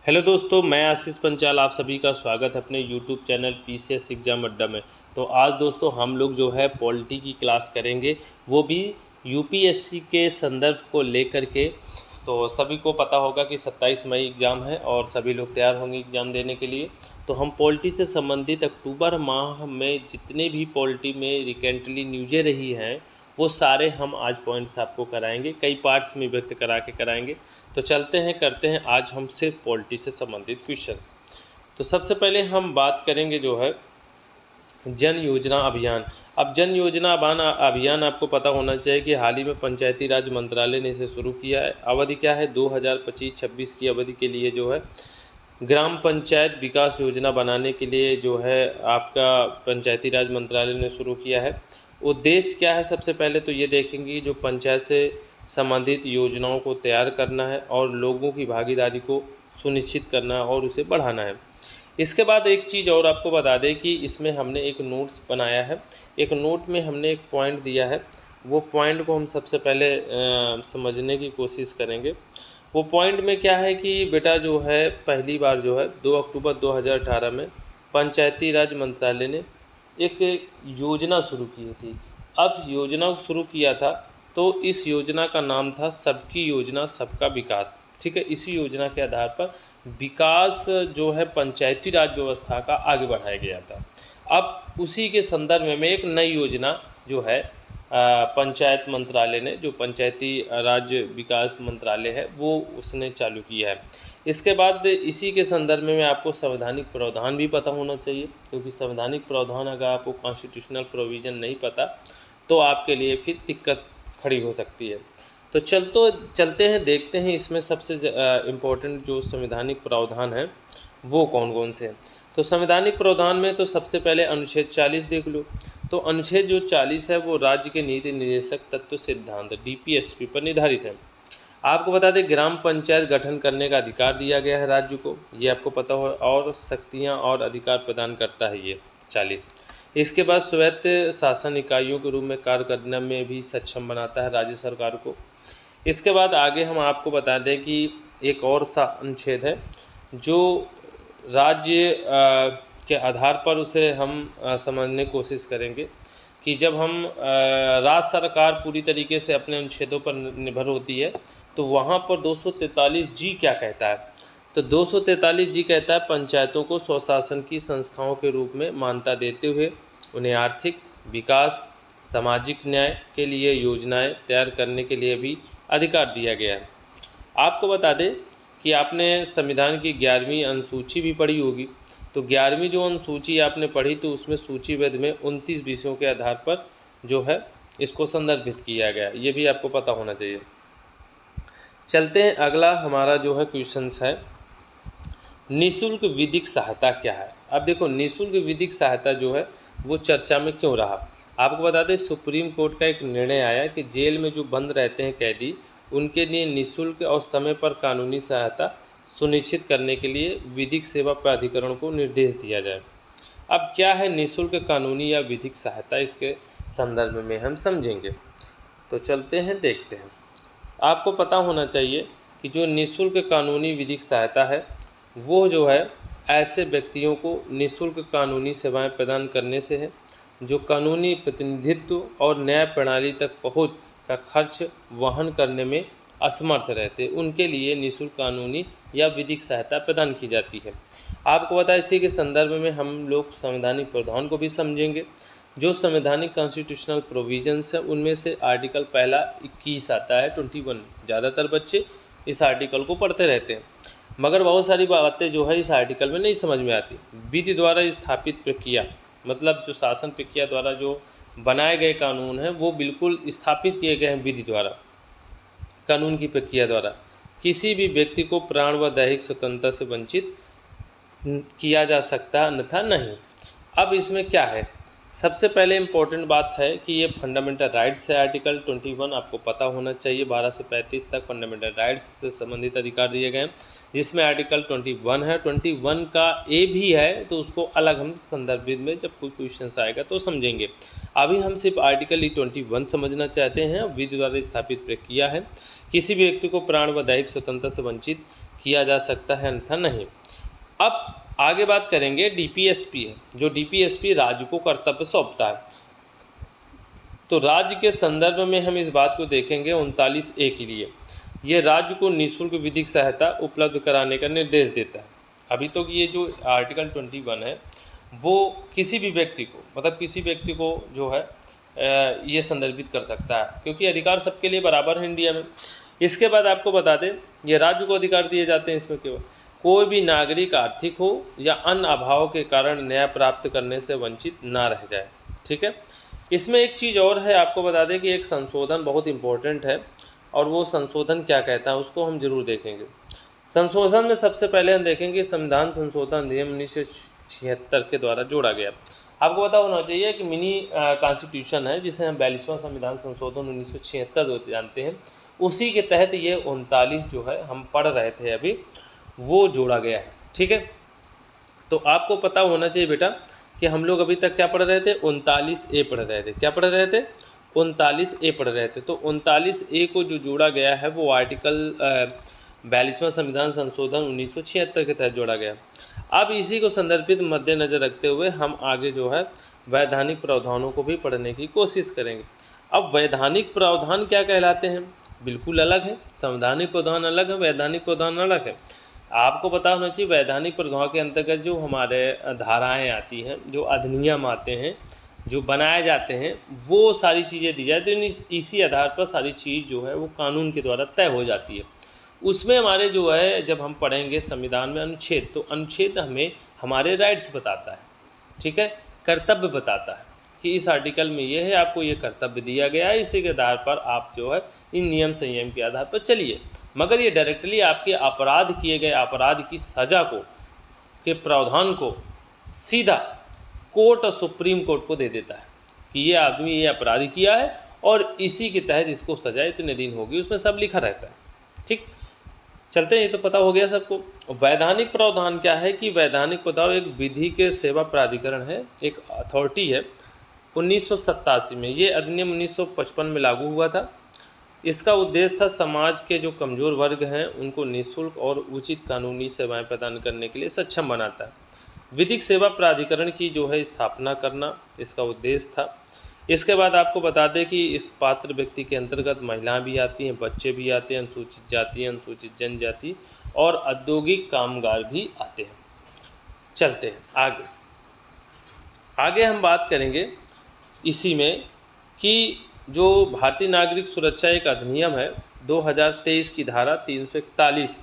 Hello दोस्तों, मैं आशीष पंचाल आप सभी का स्वागत है अपने यूट्यूब चैनल पीसीएस एग्ज़ाम अड्डा में। तो आज दोस्तों हम लोग जो है पॉलिटी की क्लास करेंगे, वो भी यूपीएससी के संदर्भ को लेकर के। तो सभी को पता होगा कि 27 मई एग्ज़ाम है और सभी लोग तैयार होंगे एग्ज़ाम देने के लिए। तो हम पॉलिटी से संबंधित अक्टूबर माह में जितने भी पॉलिटी में रिसेंटली न्यूज़ें रही हैं, वो सारे हम आज पॉइंट्स आपको कराएंगे, कई पार्ट्स में व्यक्त करा के कराएंगे। तो चलते हैं, करते हैं आज हम सिर्फ पॉलिटी से संबंधित क्वेश्चंस। तो सबसे पहले हम बात करेंगे जो है जन योजना अभियान। अब जन योजना अभियान आपको पता होना चाहिए कि हाल ही में पंचायती राज मंत्रालय ने इसे शुरू किया है। अवधि क्या है, 2025-26 की अवधि के लिए जो है ग्राम पंचायत विकास योजना बनाने के लिए जो है आपका पंचायती राज मंत्रालय ने शुरू किया है। उद्देश्य क्या है, सबसे पहले तो ये देखेंगे जो पंचायत से संबंधित योजनाओं को तैयार करना है और लोगों की भागीदारी को सुनिश्चित करना है और उसे बढ़ाना है। इसके बाद एक चीज़ और आपको बता दें कि इसमें हमने एक नोट्स बनाया है। एक नोट में हमने एक पॉइंट दिया है, वो पॉइंट को हम सबसे पहले समझने की कोशिश करेंगे। वो पॉइंट में क्या है कि बेटा जो है पहली बार जो है 2 अक्टूबर 2018 में पंचायती राज मंत्रालय ने एक योजना शुरू की थी। अब योजना शुरू किया था तो इस योजना का नाम था सबकी योजना सबका विकास। ठीक है, इसी योजना के आधार पर विकास जो है पंचायती राज व्यवस्था का आगे बढ़ाया गया था। अब उसी के संदर्भ में एक नई योजना जो है पंचायत मंत्रालय ने, जो पंचायती राज विकास मंत्रालय है, वो उसने चालू किया है। इसके बाद इसी के संदर्भ में आपको संवैधानिक प्रावधान भी पता होना चाहिए, क्योंकि संवैधानिक प्रावधान अगर आपको कॉन्स्टिट्यूशनल प्रोविज़न नहीं पता तो आपके लिए फिर दिक्कत खड़ी हो सकती है। तो चलते हैं, देखते हैं इसमें सबसे इम्पोर्टेंट जो संवैधानिक प्रावधान है वो कौन कौन से हैं। तो संवैधानिक प्रावधान में तो सबसे पहले अनुच्छेद 40 देख लो। तो अनुच्छेद जो 40 है वो राज्य के नीति निर्देशक तत्व सिद्धांत डीपीएसपी पर निर्धारित है। आपको बता दें ग्राम पंचायत गठन करने का अधिकार दिया गया है राज्य को, ये आपको पता हो, और शक्तियाँ और अधिकार प्रदान करता है ये 40। इसके बाद स्वायत्त शासन इकाइयों के रूप में कार्य करने में भी सक्षम बनाता है राज्य सरकार को। इसके बाद आगे हम आपको बता दें कि एक और सा अनुच्छेद है जो राज्य के आधार पर उसे हम समझने की कोशिश करेंगे कि जब हम राज्य सरकार पूरी तरीके से अपने अनुच्छेदों पर निर्भर होती है तो वहाँ पर 243 जी क्या कहता है। तो 243 जी कहता है पंचायतों को स्वशासन की संस्थाओं के रूप में मान्यता देते हुए उन्हें आर्थिक विकास, सामाजिक न्याय के लिए योजनाएं तैयार करने के लिए भी अधिकार दिया गया है। आपको बता दें कि आपने संविधान की 11वीं अनुसूची भी पढ़ी होगी। तो 11वीं जो अनुसूची आपने पढ़ी तो उसमें सूचीबद्ध में 29 विषयों के आधार पर जो है इसको संदर्भित किया गया, ये भी आपको पता होना चाहिए। चलते हैं, अगला हमारा जो है क्वेश्चंस है निःशुल्क विधिक सहायता क्या है। अब देखो निःशुल्क विधिक सहायता जो है वो चर्चा में क्यों रहा। आपको बता दें सुप्रीम कोर्ट का एक निर्णय आया कि जेल में जो बंद रहते हैं कैदी, उनके लिए निःशुल्क और समय पर कानूनी सहायता सुनिश्चित करने के लिए विधिक सेवा प्राधिकरण को निर्देश दिया जाए। अब क्या है निःशुल्क कानूनी या विधिक सहायता, इसके संदर्भ में हम समझेंगे। तो चलते हैं, देखते हैं। आपको पता होना चाहिए कि जो निःशुल्क कानूनी विधिक सहायता है वो जो है ऐसे व्यक्तियों को निःशुल्क कानूनी सेवाएं प्रदान करने से है जो कानूनी प्रतिनिधित्व और न्याय प्रणाली तक पहुंच का खर्च वहन करने में असमर्थ रहते, उनके लिए निःशुल्क कानूनी या विधिक सहायता प्रदान की जाती है। आपको पता है इसी के संदर्भ में हम लोग संवैधानिक प्रावधान को भी समझेंगे। जो संवैधानिक कॉन्स्टिट्यूशनल प्रोविजंस है उनमें से आर्टिकल पहला 21 आता है, 21। ज़्यादातर बच्चे इस आर्टिकल को पढ़ते रहते हैं, मगर बहुत सारी बातें जो है इस आर्टिकल में नहीं समझ में आती। विधि द्वारा स्थापित प्रक्रिया, मतलब जो शासन प्रक्रिया द्वारा जो बनाए गए कानून हैं वो बिल्कुल स्थापित किए गए हैं विधि द्वारा, कानून की प्रक्रिया द्वारा किसी भी व्यक्ति को प्राण व दैहिक स्वतंत्रता से वंचित किया जा सकता अन्यथा नहीं। अब इसमें क्या है सबसे पहले इम्पोर्टेंट बात है कि ये फंडामेंटल राइट्स है। आर्टिकल 21 आपको पता होना चाहिए। 12 से 35 तक फंडामेंटल राइट्स से संबंधित अधिकार दिए गए हैं, जिसमें आर्टिकल 21 है। 21 का ए भी है, तो उसको अलग हम संदर्भित में जब कोई क्वेश्चन आएगा तो समझेंगे। अभी हम सिर्फ आर्टिकल 21 समझना चाहते हैं। विधि द्वारा स्थापित प्रक्रिया है, किसी भी व्यक्ति को प्राण व दैहिक स्वतंत्रता से वंचित किया जा सकता है, अन्यथा नहीं। अब आगे बात करेंगे डीपीएसपी है, जो डीपीएसपी राज्य को कर्तव्य सौंपता है। तो राज्य के संदर्भ में हम इस बात को देखेंगे 39A के लिए, ये राज्य को निःशुल्क विधिक सहायता उपलब्ध कराने का निर्देश देता है। अभी तो ये जो आर्टिकल 21 है वो किसी भी व्यक्ति को, मतलब किसी व्यक्ति को जो है ये संदर्भित कर सकता है, क्योंकि अधिकार सबके लिए बराबर है इंडिया में। इसके बाद आपको बता दें, ये राज्य को अधिकार दिए जाते हैं। इसमें केवल कोई भी नागरिक आर्थिक हो या अन्य अभाव के कारण न्याय प्राप्त करने से वंचित ना रह जाए। ठीक है। इसमें एक चीज़ और है, आपको बता दें कि एक संशोधन बहुत इम्पोर्टेंट है, और वो संशोधन क्या कहता है उसको हम जरूर देखेंगे। संशोधन में सबसे पहले हम देखेंगे संविधान संशोधन अधिनियम 1976 के द्वारा जोड़ा गया। आपको पता होना चाहिए कि मिनी कॉन्स्टिट्यूशन है, जिसे हम 42वां संविधान संशोधन 1976 जानते हैं। उसी के तहत ये 39 जो है हम पढ़ रहे थे अभी, वो जोड़ा गया है। ठीक है। तो आपको पता होना चाहिए बेटा कि हम लोग अभी तक क्या पढ़ रहे थे, 39A पढ़ रहे थे। क्या पढ़ रहे थे, 39A पढ़ रहे थे। तो 39A को जो जोड़ा गया है वो आर्टिकल 42वां संविधान संशोधन 1976 के तहत जोड़ा गया। अब इसी को संदर्भित मद्देनजर रखते हुए हम आगे जो है वैधानिक प्रावधानों को भी पढ़ने की कोशिश करेंगे। अब वैधानिक प्रावधान क्या कहलाते हैं, बिल्कुल अलग है। संवैधानिक प्रावधान अलग है, वैधानिक प्रावधान अलग है। आपको पता होना चाहिए वैधानिक प्रावधान के अंतर्गत जो हमारे धाराएं आती हैं, जो अधिनियम आते हैं, जो बनाए जाते हैं, वो सारी चीज़ें दी जाती हैं। इसी आधार पर सारी चीज़ जो है वो कानून के द्वारा तय हो जाती है। उसमें हमारे जो है, जब हम पढ़ेंगे संविधान में अनुच्छेद, तो अनुच्छेद हमें हमारे राइट्स बताता है। ठीक है। कर्तव्य बताता है कि इस आर्टिकल में ये है, आपको ये कर्तव्य दिया गया है, इसी के आधार पर आप जो है इन नियम संयम के आधार पर चलिए। मगर ये डायरेक्टली आपके अपराध किए गए अपराध की सज़ा को, के प्रावधान को सीधा कोर्ट और सुप्रीम कोर्ट को दे देता है कि ये आदमी ये अपराध किया है और इसी के तहत इसको सज़ा इतने दिन होगी, उसमें सब लिखा रहता है। ठीक, चलते हैं, ये तो पता हो गया सबको। वैधानिक प्रावधान क्या है कि वैधानिक प्रावधान एक विधि के सेवा प्राधिकरण है, एक अथॉरिटी है। 1987 में ये अधिनियम 1955 में लागू हुआ था। इसका उद्देश्य था समाज के जो कमज़ोर वर्ग हैं उनको निःशुल्क और उचित कानूनी सेवाएं प्रदान करने के लिए सक्षम बनाता है। विधिक सेवा प्राधिकरण की जो है स्थापना करना इसका उद्देश्य था। इसके बाद आपको बता दें कि इस पात्र व्यक्ति के अंतर्गत महिलाएं भी आती हैं, बच्चे भी आते हैं, अनुसूचित जाति, अनुसूचित जनजाति और औद्योगिक कामगार भी आते हैं। चलते हैं आगे। आगे हम बात करेंगे इसी में कि जो भारतीय नागरिक सुरक्षा एक अधिनियम है, 2023 की धारा 341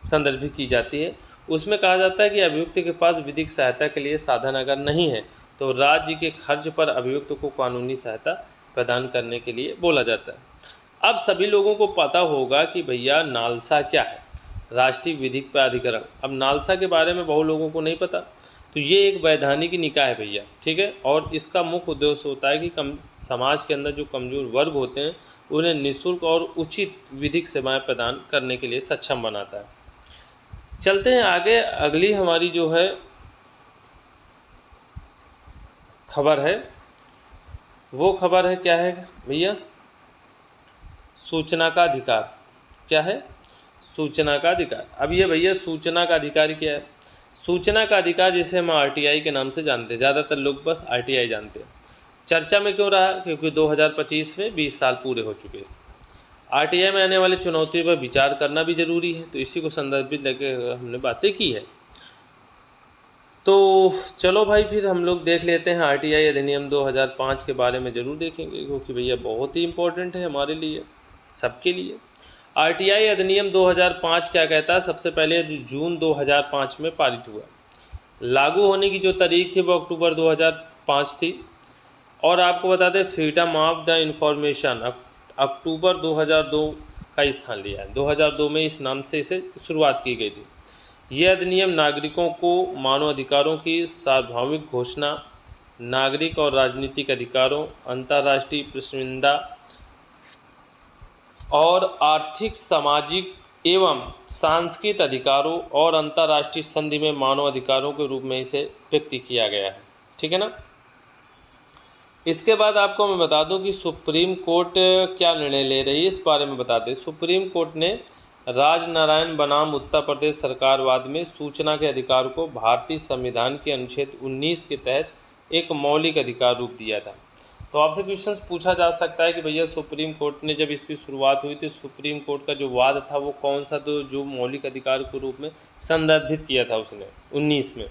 संदर्भित की जाती है। उसमें कहा जाता है कि अभियुक्त के पास विधिक सहायता के लिए साधन अगर नहीं है तो राज्य के खर्च पर अभियुक्त को कानूनी सहायता प्रदान करने के लिए बोला जाता है। अब सभी लोगों को पता होगा कि भैया नालसा क्या है, राष्ट्रीय विधिक प्राधिकरण। अब नालसा के बारे में बहुत लोगों को नहीं पता। तो ये एक वैधानिक निकाय है भैया। ठीक है। और इसका मुख्य उद्देश्य होता है कि समाज के अंदर जो कमज़ोर वर्ग होते हैं उन्हें निःशुल्क और उचित विधिक सेवाएं प्रदान करने के लिए सक्षम बनाता है। चलते हैं आगे। अगली हमारी जो है खबर है, वो खबर है क्या है भैया, सूचना का अधिकार। क्या है, सूचना का अधिकार। अब ये भैया सूचना का अधिकार क्या है, सूचना का अधिकार जिसे हम आरटीआई के नाम से जानते हैं, ज़्यादातर लोग बस आरटीआई जानते हैं। चर्चा में क्यों रहा, क्योंकि 2025 में 20 साल पूरे हो चुके हैं। आरटीआई में आने वाले चुनौतियों पर विचार करना भी जरूरी है, तो इसी को संदर्भित लेके हमने बातें की है। तो चलो भाई फिर हम लोग देख लेते हैं आरटीआई अधिनियम 2005 के बारे में ज़रूर देखेंगे, क्योंकि भैया बहुत ही इम्पोर्टेंट है हमारे लिए, सबके लिए। आरटीआई अधिनियम 2005 क्या कहता है, सबसे पहले जून 2005 में पारित हुआ। लागू होने की जो तारीख थी वो अक्टूबर 2005 थी। और आपको बता दें फ्रीडम ऑफ द इंफॉर्मेशन अक्टूबर 2002 का स्थान लिया है। 2002 में इस नाम से इसे शुरुआत की गई थी। यह अधिनियम नागरिकों को मानव अधिकारों की सार्वभौमिक घोषणा नागरिक और राजनीतिक अधिकारों, अंतर्राष्ट्रीय पसंदीदा और आर्थिक, सामाजिक एवं सांस्कृतिक अधिकारों और अंतर्राष्ट्रीय संधि में मानव अधिकारों के रूप में इसे व्यक्त किया गया है। ठीक है ना। इसके बाद आपको मैं बता दूं कि सुप्रीम कोर्ट क्या निर्णय ले रही है, इस बारे में बता दें। सुप्रीम कोर्ट ने राजनारायण बनाम उत्तर प्रदेश सरकारवाद में सूचना के अधिकार को भारतीय संविधान के अनुच्छेद 19 के तहत एक मौलिक अधिकार रूप दिया था। तो आपसे क्वेश्चंस पूछा जा सकता है कि भैया सुप्रीम कोर्ट ने जब इसकी शुरुआत हुई तो सुप्रीम कोर्ट का जो वाद था वो कौन सा, तो जो मौलिक अधिकार के रूप में संदर्भित किया था उसने 19 में।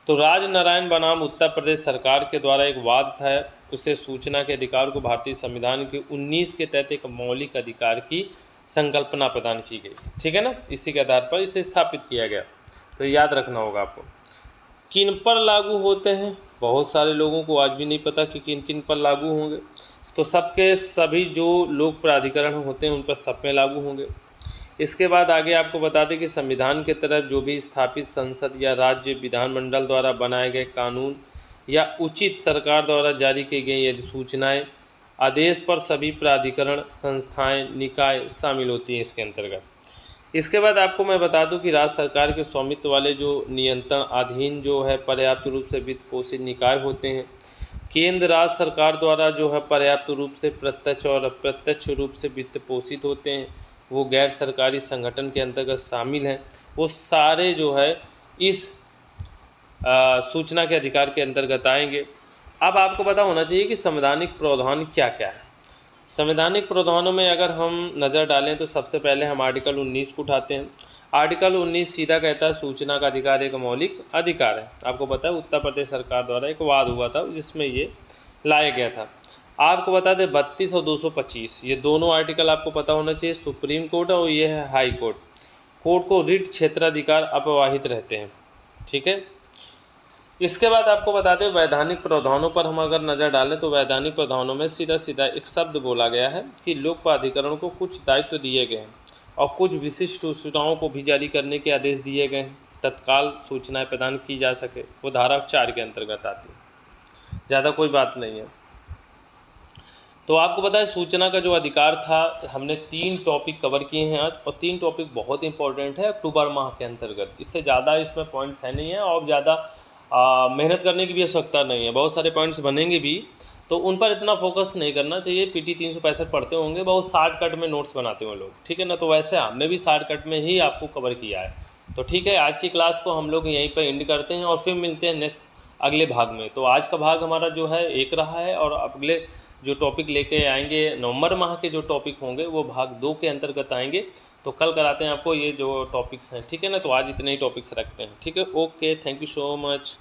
तो राजनारायण बनाम उत्तर प्रदेश सरकार के द्वारा एक वाद था, उसे सूचना के अधिकार को भारतीय संविधान के 19 के तहत एक मौलिक अधिकार की संकल्पना प्रदान की गई। ठीक है ना। इसी के आधार पर इसे स्थापित किया गया। तो याद रखना होगा आपको। किन पर लागू होते हैं, बहुत सारे लोगों को आज भी नहीं पता कि किन किन पर लागू होंगे। तो सबके सभी जो लोक प्राधिकरण होते हैं उन पर सब में लागू होंगे। इसके बाद आगे आपको बता दें कि संविधान के तहत जो भी स्थापित संसद या राज्य विधानमंडल द्वारा बनाए गए कानून या उचित सरकार द्वारा जारी की गई अधिसूचनाएं, आदेश पर सभी प्राधिकरण, संस्थाएं, निकाय शामिल होती हैं इसके अंतर्गत। इसके बाद आपको मैं बता दूं कि राज्य सरकार के स्वामित्व वाले जो नियंत्रण अधीन जो है पर्याप्त रूप से वित्त पोषित निकाय होते हैं। केंद्र राज्य सरकार द्वारा जो है पर्याप्त रूप से प्रत्यक्ष और अप्रत्यक्ष रूप से वित्त पोषित होते हैं, वो गैर सरकारी संगठन के अंतर्गत शामिल हैं। वो सारे जो है इस सूचना के अधिकार के अंतर्गत आएंगे। अब आपको पता होना चाहिए कि संवैधानिक प्रावधान क्या क्या है। संवैधानिक प्रावधानों में अगर हम नज़र डालें तो सबसे पहले हम आर्टिकल 19 को उठाते हैं। आर्टिकल 19 सीधा कहता है सूचना का अधिकार एक मौलिक अधिकार है। आपको पता है उत्तर प्रदेश सरकार द्वारा एक वाद हुआ था जिसमें ये लाया गया था। आपको बता दें 32 और 225 ये दोनों आर्टिकल आपको पता होना चाहिए। सुप्रीम कोर्ट और ये है हाई कोर्ट। कोर्ट को रिट क्षेत्राधिकार अपवाहित रहते हैं। ठीक है। इसके बाद आपको बता दें वैधानिक प्रावधानों पर हम अगर नज़र डालें तो वैधानिक प्रावधानों में सीधा सीधा एक शब्द बोला गया है कि लोक प्राधिकरण को कुछ दायित्व दिए गए हैं और कुछ विशिष्ट सूचनाओं को भी जारी करने के आदेश दिए गए हैं, तत्काल सूचनाएं प्रदान की जा सके। वो धारा 4 के अंतर्गत आती है, ज़्यादा कोई बात नहीं है। तो आपको पता है सूचना का जो अधिकार था, हमने 3 टॉपिक कवर किए हैं आज, और 3 टॉपिक बहुत इंपॉर्टेंट है अक्टूबर माह के अंतर्गत। इससे ज़्यादा इसमें पॉइंट्स है नहीं है और ज़्यादा मेहनत करने की भी आवश्यकता नहीं है। बहुत सारे पॉइंट्स बनेंगे भी तो उन पर इतना फोकस नहीं करना चाहिए। पीटी 365 पढ़ते होंगे, बहुत शॉर्टकट में नोट्स बनाते हैं लोग। ठीक है ना। तो वैसे हमने भी शॉर्टकट में ही आपको कवर किया है। तो ठीक है, आज की क्लास को हम लोग यहीं पर एंड करते हैं और फिर मिलते हैं नेक्स्ट अगले भाग में। तो आज का भाग हमारा जो है 1 रहा है और अगले जो टॉपिक लेके आएंगे नवंबर माह के जो टॉपिक होंगे वो भाग 2 के अंतर्गत आएंगे। तो कल कराते हैं आपको ये जो टॉपिक्स हैं। ठीक है ना। तो आज इतने ही टॉपिक्स रखते हैं। ठीक है। Okay, thank you so much.